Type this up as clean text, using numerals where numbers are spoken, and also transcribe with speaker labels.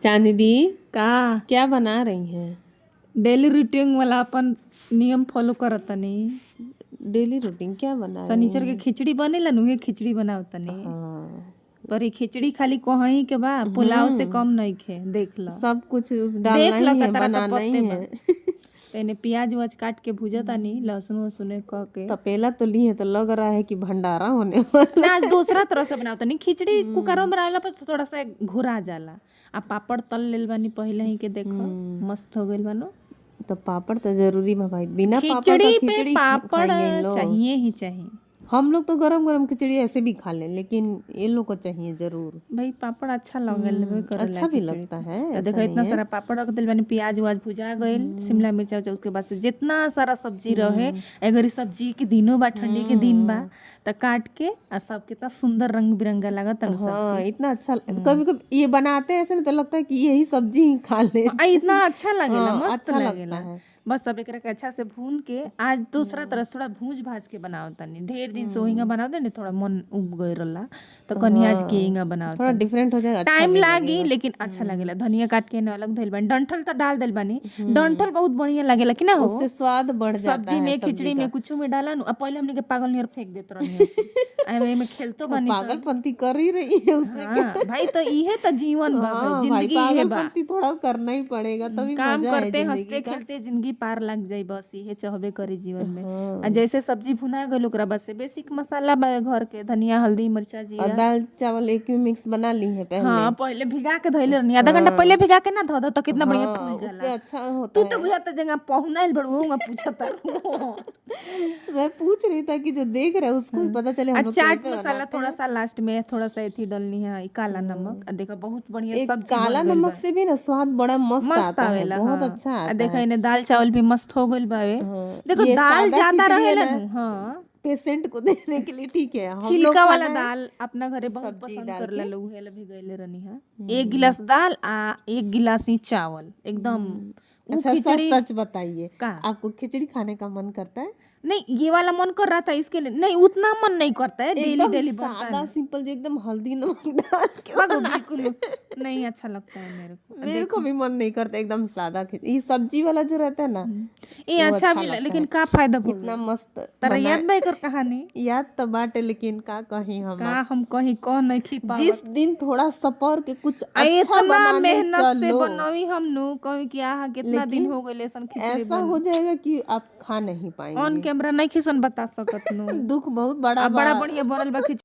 Speaker 1: चांदी दी
Speaker 2: का
Speaker 1: क्या बना रही हैं?
Speaker 2: डेली रूटीन वाला अपन नियम फॉलो करत तनी।
Speaker 1: डेली रूटीन क्या बना रही
Speaker 2: शनिचर के
Speaker 1: हैं?
Speaker 2: खिचड़ी बनेला नु ये खिचड़ी बनाव तनी।
Speaker 1: हाँ।
Speaker 2: पर ये खिचड़ी खाली कहीं के बा, पुलाव से कम नहीं खे, देख ल।
Speaker 1: सब कुछ
Speaker 2: देख
Speaker 1: डालना
Speaker 2: ल
Speaker 1: ही है,
Speaker 2: कतरा
Speaker 1: बनाना ही
Speaker 2: पत्ते बा।
Speaker 1: है।
Speaker 2: तेने प्याज वाज काट के भुजा तानी, लहसुन वसुन क के।
Speaker 1: तपेला तो ली है तो लग रहा है कि भंडारा होने वाला।
Speaker 2: ना आज दूसरा तरह से बनाव तनी। खिचड़ी कुकर में बनावेला पर थोड़ा सा घुरा जाला। आ पापड़ तल लेल बानी पहले ही के देखो, मस्त हो गइल बानो।
Speaker 1: तो पापड़ तो जरूरी बा भाई, बिना पापड़ का
Speaker 2: खिचड़ी पे
Speaker 1: खिचड़ी
Speaker 2: पापड़
Speaker 1: खाएंगे इन लोग।
Speaker 2: चाहिए ही चाहिए।
Speaker 1: हम लोग तो गरम गरम खिचड़ी ऐसे भी खा लें, लेकिन ये लोग को चाहिए जरूर।
Speaker 2: भाई पापड़ अच्छा लगेला करेला
Speaker 1: अच्छा भी
Speaker 2: खिचड़ी
Speaker 1: लगता
Speaker 2: पे।
Speaker 1: है,
Speaker 2: तो
Speaker 1: ऐसा
Speaker 2: देखो
Speaker 1: नहीं
Speaker 2: इतना
Speaker 1: है।
Speaker 2: सारा पापड़ रख दिल बानी, प्याज वाज भुजा गइल, शिमला मिर्च उर्चा, उसके बाद से जितना सारा सब्जी रहे, अगर इस सब्जी के दिनों बा, ठंडी के दिन बा, तो काट के आ सब कितना सुंदर रंग बिरंगा लागत है
Speaker 1: हाँ,
Speaker 2: सब्जी।
Speaker 1: इतना अच्छा कभी कभी ये बनाते हैं ऐसे ना, तो लगता है कि यही सब्जी ही खा ले।
Speaker 2: इतना अच्छा लगेला,
Speaker 1: हाँ,
Speaker 2: मस्त
Speaker 1: अच्छा
Speaker 2: लगेला।
Speaker 1: लगता है।
Speaker 2: बस अब एकरा के अच्छा से भून के आज दूसरा तरह थोड़ा भूज भाज के बनाओ तनी। ढेर दिन से ओहिंगा बनाओ तनी, थोड़ा मन उब गइल रहला तो कनी आज के हिंगा बनाओ
Speaker 1: थोड़ा
Speaker 2: तनी।
Speaker 1: डिफरेंट हो जाएगा, अच्छा
Speaker 2: टाइम
Speaker 1: भी
Speaker 2: लागी
Speaker 1: लगेगा।
Speaker 2: लेकिन अच्छा लगेला। धनिया काट के अलग धइल बानी, डंठल तो डाल दिल बानी। डंठल बहुत बढ़िया लगेला कि ना हो।
Speaker 1: उससे स्वाद बढ़ जाता
Speaker 2: सब्जी
Speaker 1: है
Speaker 2: में,
Speaker 1: सब्जी
Speaker 2: खिचड़ी
Speaker 1: का।
Speaker 2: में, कुछ में डाला नु। पहले हमने के पागल नियर फेंक देत रहनी ऐसे में खेलतो बानी सब।
Speaker 1: पागलपंती कर ही रही है उससे।
Speaker 2: हाँ भाई, तो इहे तो जीवन बा भाई,
Speaker 1: हाँ भाई,
Speaker 2: जिंदगी इहे बा।
Speaker 1: पागलपंती थोड़ा करना ही पड़ेगा, तभी
Speaker 2: काम
Speaker 1: मजा है
Speaker 2: करते
Speaker 1: जिंदगी
Speaker 2: हंसते
Speaker 1: का।
Speaker 2: खेलते जिंदगी पार लग जाई, बस इहे चाहबे करी जीवन में।
Speaker 1: हाँ।
Speaker 2: आ जैसे सब्जी भुना गइल ओकरा बाद से बेसिक मसाला बा घर के, धनिया हल्दी मिर्चा
Speaker 1: और
Speaker 2: जीरा।
Speaker 1: दाल चावल एक में मिक्स बना ली है पहले।
Speaker 2: हाँ पहले भिगा के धइले रहनी, आधा घंटा पहले भिगा के ना धो दो तो कितना बढ़िया
Speaker 1: हाँ,
Speaker 2: फूल
Speaker 1: उससे
Speaker 2: जाला।
Speaker 1: अच्छा होता
Speaker 2: तू
Speaker 1: है।
Speaker 2: तो बुझाता जगह पहुनाइल बड़ुआ पूछत
Speaker 1: मैं पूछ रही था कि जो देख रहे हैं उसको भी पता चले हम लोग
Speaker 2: चाट
Speaker 1: कैसे
Speaker 2: मसाला
Speaker 1: बनाते
Speaker 2: थोड़ा
Speaker 1: हैं।
Speaker 2: सा लास्ट में थोड़ा सा एथी डालनी है, काला नमक। देखो बहुत बढ़िया
Speaker 1: एक
Speaker 2: सब्जी
Speaker 1: काला
Speaker 2: बन गइल
Speaker 1: नमक
Speaker 2: बा।
Speaker 1: से भी ना स्वाद बड़ा मस्त
Speaker 2: मस्त
Speaker 1: आता है,
Speaker 2: आवेला,
Speaker 1: बहुत
Speaker 2: हाँ।
Speaker 1: अच्छा
Speaker 2: आ
Speaker 1: आता
Speaker 2: देखो
Speaker 1: है।
Speaker 2: इन्हें दाल चावल भी मस्त हो गइल बावे।
Speaker 1: हाँ,
Speaker 2: देखो
Speaker 1: ये
Speaker 2: दाल
Speaker 1: सादा
Speaker 2: ज्यादा
Speaker 1: खिचड़ी है
Speaker 2: रहेला
Speaker 1: ना,
Speaker 2: नु, हाँ।
Speaker 1: पेशेंट को देने के लिए ठीक है। हम लोग
Speaker 2: छिलका वाला
Speaker 1: खाना है
Speaker 2: दाल अपना घरे बहुत
Speaker 1: सब्जी
Speaker 2: पसंद
Speaker 1: डाल
Speaker 2: करला
Speaker 1: के।
Speaker 2: लोग, हेला भी गइले रहनी है। एक गिलास दाल आ एक गिलास ही चावल, एकदम वो
Speaker 1: अच्छा, सच
Speaker 2: खिचड़ी
Speaker 1: सच बताइए,
Speaker 2: का।
Speaker 1: आपको खिचड़ी खाने का मन करता है?
Speaker 2: नहीं, ये वाला मन कर रहा था इसके लिए नहीं, उतना मन नहीं करता है, डेली
Speaker 1: एकदम
Speaker 2: डेली बनता है
Speaker 1: सादा
Speaker 2: ना।
Speaker 1: सिंपल, जो एकदम हल्दी नमक डाल के
Speaker 2: मगर
Speaker 1: बनाते
Speaker 2: बिल्कुल
Speaker 1: हैं।
Speaker 2: नहीं अच्छा लगता है मेरे को।
Speaker 1: मेरे को
Speaker 2: देखो
Speaker 1: भी मन नहीं करता, एकदम सादा खिचड़ी। ये सब्जी वाला जो रहता है ना,
Speaker 2: ये
Speaker 1: वो
Speaker 2: अच्छा
Speaker 1: अच्छा
Speaker 2: भी
Speaker 1: लगता
Speaker 2: लेकिन
Speaker 1: है।
Speaker 2: का फायदा हो
Speaker 1: इतना
Speaker 2: गया।
Speaker 1: मस्त
Speaker 2: तारा
Speaker 1: बना,
Speaker 2: याद नहीं कर कहानी
Speaker 1: याद तो बाटे, लेकिन का कहीं हम
Speaker 2: का
Speaker 1: अब।
Speaker 2: हम कहीं कौन नहीं खी पावत।
Speaker 1: जिस दिन थोड़ा सपर के कुछ अच्छा
Speaker 2: इतना
Speaker 1: बनाने
Speaker 2: मेहनत से
Speaker 1: चलो,
Speaker 2: बनवी हम नु कहीं कि आहा कितना दिन
Speaker 1: लेकिन
Speaker 2: हो गए लेसन खिचड़ी
Speaker 1: ऐसा
Speaker 2: बन।
Speaker 1: हो जाएगा कि आप खा नहीं
Speaker 2: ऑन
Speaker 1: पाएंगे।
Speaker 2: कैमरा नहीं खिसन बता सकत नु।
Speaker 1: दुख बहुत बड़ा
Speaker 2: अब बड़ा
Speaker 1: बा।
Speaker 2: बढ़िया बनल बा खिचड़ी।